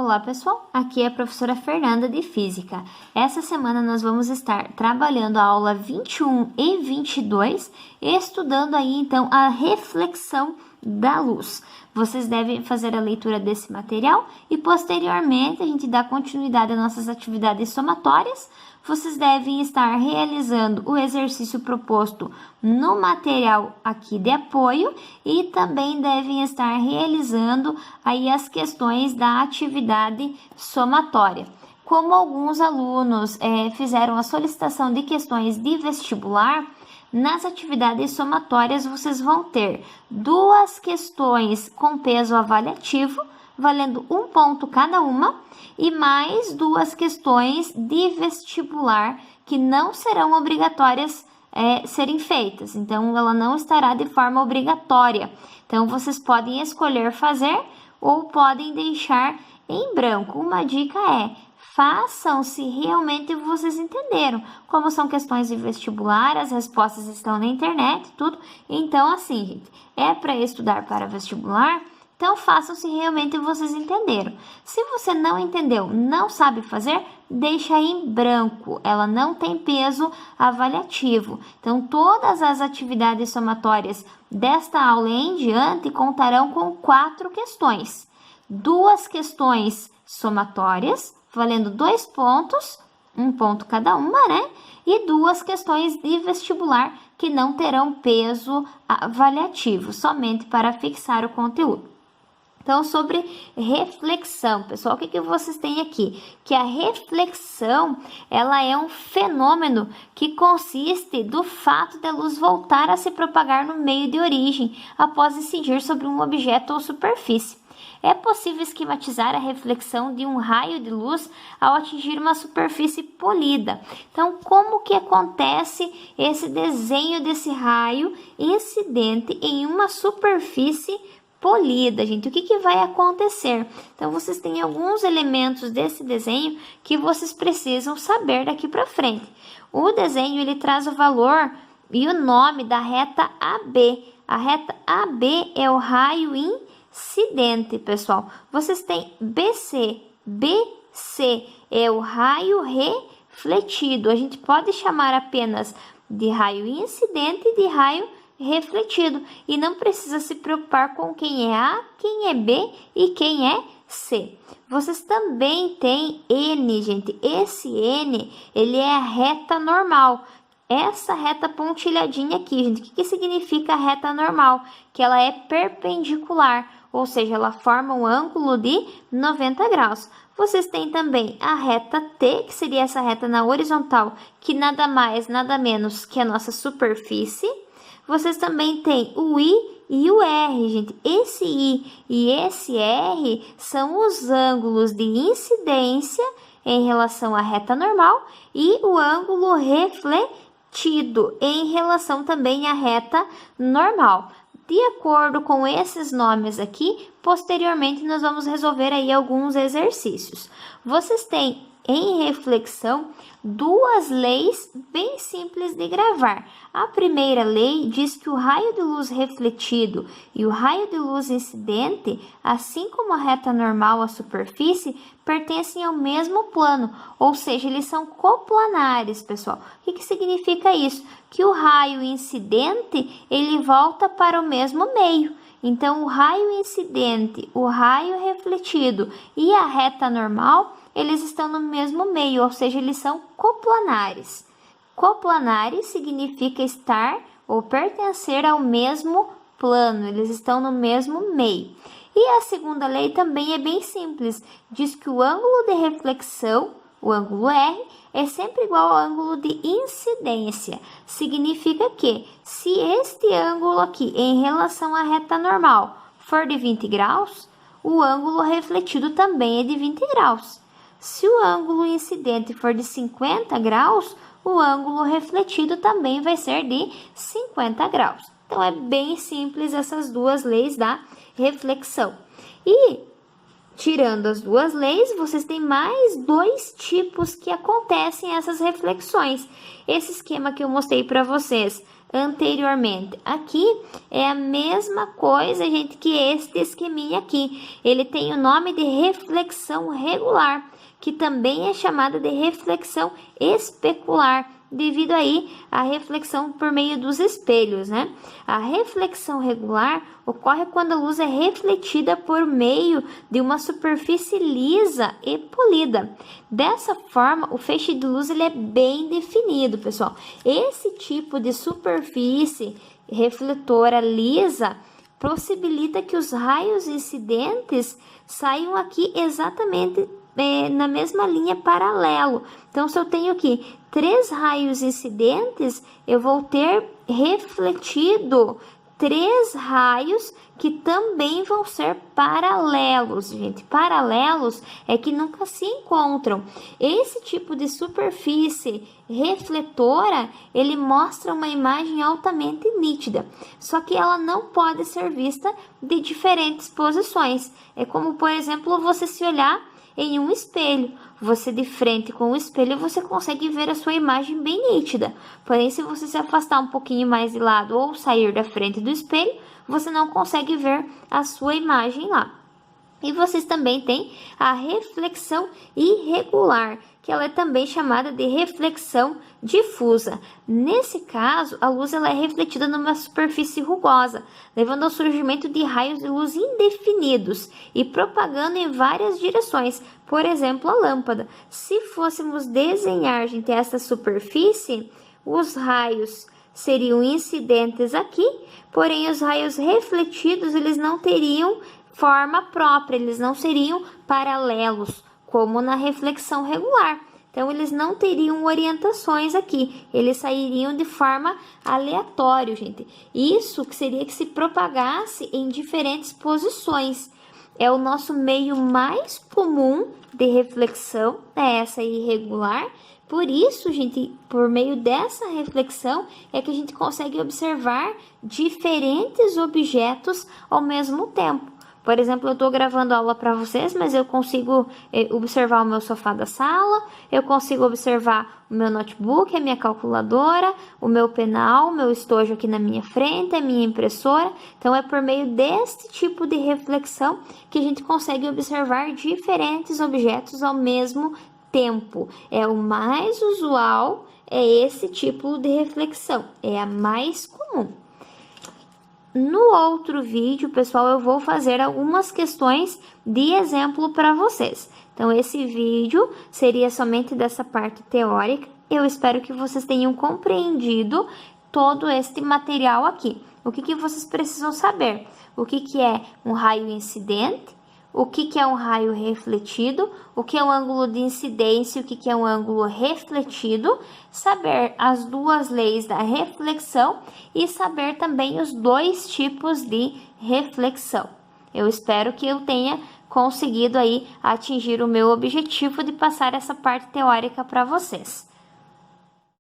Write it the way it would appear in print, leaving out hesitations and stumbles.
Olá pessoal, aqui é a professora Fernanda de Física. Essa semana nós vamos estar trabalhando a aula 21 e 22, estudando aí então a reflexão da luz. Vocês devem fazer a leitura desse material e posteriormente a gente dá continuidade às nossas atividades somatórias. Vocês devem estar realizando o exercício proposto no material aqui de apoio e também devem estar realizando aí as questões da atividade somatória. Como alguns alunos fizeram a solicitação de questões de vestibular, nas atividades somatórias vocês vão ter duas questões com peso avaliativo, valendo 1 ponto cada uma, e mais duas questões de vestibular que não serão obrigatórias serem feitas. Então, ela não estará de forma obrigatória. Então, vocês podem escolher fazer ou podem deixar em branco. Uma dica é: façam se realmente vocês entenderam. Como são questões de vestibular, as respostas estão na internet, tudo. Então, assim, gente, é para estudar para vestibular, então façam se realmente vocês entenderam. Se você não entendeu, não sabe fazer, deixa em branco. Ela não tem peso avaliativo. Então, todas as atividades somatórias desta aula em diante contarão com 4 questões. 2 questões somatórias, valendo 2 pontos, 1 ponto cada uma, né? E 2 questões de vestibular que não terão peso avaliativo, somente para fixar o conteúdo. Então, sobre reflexão, pessoal, o que vocês têm aqui? Que a reflexão, ela é um fenômeno que consiste do fato da luz voltar a se propagar no meio de origem, após incidir sobre um objeto ou superfície. É possível esquematizar a reflexão de um raio de luz ao atingir uma superfície polida. Então, como que acontece esse desenho desse raio incidente em uma superfície polida, gente? O que vai acontecer? Então, vocês têm alguns elementos desse desenho que vocês precisam saber daqui para frente. O desenho, ele traz o valor e o nome da reta AB. A reta AB é o raio incidente, pessoal. Vocês têm BC. BC é o raio refletido. A gente pode chamar apenas de raio incidente e de raio refletido, e não precisa se preocupar com quem é A, quem é B e quem é C. Vocês também têm N, gente. Esse N, ele é a reta normal. Essa reta pontilhadinha aqui, gente, o que significa a reta normal? Que ela é perpendicular, ou seja, ela forma um ângulo de 90 graus. Vocês têm também a reta T, que seria essa reta na horizontal, que nada mais, nada menos que a nossa superfície. Vocês também têm o I e o R, gente. Esse I e esse R são os ângulos de incidência em relação à reta normal e o ângulo refletido em relação também à reta normal. De acordo com esses nomes aqui, posteriormente nós vamos resolver aí alguns exercícios. Vocês têm em reflexão 2 leis bem simples de gravar. A primeira lei diz que o raio de luz refletido e o raio de luz incidente, assim como a reta normal à superfície, pertencem ao mesmo plano, ou seja, eles são coplanares, pessoal. O que significa isso? Que o raio incidente, ele volta para o mesmo meio. Então, o raio incidente, o raio refletido e a reta normal, eles estão no mesmo meio, ou seja, eles são coplanares. Coplanares significa estar ou pertencer ao mesmo plano, eles estão no mesmo meio. E a segunda lei também é bem simples, diz que o ângulo de reflexão, o ângulo R, é sempre igual ao ângulo de incidência. Significa que, se este ângulo aqui, em relação à reta normal, for de 20 graus, o ângulo refletido também é de 20 graus. Se o ângulo incidente for de 50 graus, o ângulo refletido também vai ser de 50 graus. Então, é bem simples essas 2 leis da reflexão. E tirando as duas leis, vocês têm mais dois tipos que acontecem essas reflexões. Esse esquema que eu mostrei para vocês anteriormente aqui é a mesma coisa, gente, que este esqueminha aqui. Ele tem o nome de reflexão regular, que também é chamada de reflexão especular, devido aí à reflexão por meio dos espelhos, né? A reflexão regular ocorre quando a luz é refletida por meio de uma superfície lisa e polida. Dessa forma, o feixe de luz ele é bem definido, pessoal. Esse tipo de superfície refletora lisa possibilita que os raios incidentes saiam aqui exatamente na mesma linha paralelo. Então, se eu tenho aqui 3 raios incidentes, eu vou ter refletido 3 raios que também vão ser paralelos, gente. Paralelos é que nunca se encontram. Esse tipo de superfície refletora, ele mostra uma imagem altamente nítida, só que ela não pode ser vista de diferentes posições. É como, por exemplo, você se olhar em um espelho. Você de frente com o espelho, você consegue ver a sua imagem bem nítida. Porém, se você se afastar um pouquinho mais de lado ou sair da frente do espelho, você não consegue ver a sua imagem lá. E vocês também têm a reflexão irregular, que ela é também chamada de reflexão difusa. Nesse caso, a luz ela é refletida numa superfície rugosa, levando ao surgimento de raios de luz indefinidos e propagando em várias direções. Por exemplo, a lâmpada. Se fôssemos desenhar, gente, essa superfície, os raios seriam incidentes aqui, porém os raios refletidos eles não teriam forma própria, eles não seriam paralelos, como na reflexão regular. Então, eles não teriam orientações aqui, eles sairiam de forma aleatória, gente. Isso que seria que se propagasse em diferentes posições. É o nosso meio mais comum de reflexão, é essa irregular. Por isso, gente, por meio dessa reflexão é que a gente consegue observar diferentes objetos ao mesmo tempo. Por exemplo, eu estou gravando aula para vocês, mas eu consigo observar o meu sofá da sala, eu consigo observar o meu notebook, a minha calculadora, o meu penal, o meu estojo aqui na minha frente, a minha impressora. Então, é por meio deste tipo de reflexão que a gente consegue observar diferentes objetos ao mesmo tempo. É o mais usual, é esse tipo de reflexão, é a mais comum. No outro vídeo, pessoal, eu vou fazer algumas questões de exemplo para vocês. Então, esse vídeo seria somente dessa parte teórica. Eu espero que vocês tenham compreendido todo este material aqui. O que vocês precisam saber? O que é um raio incidente? O que é um raio refletido, o que é um ângulo de incidência, o que é um ângulo refletido, saber as duas leis da reflexão e saber também os dois tipos de reflexão. Eu espero que eu tenha conseguido aí atingir o meu objetivo de passar essa parte teórica para vocês.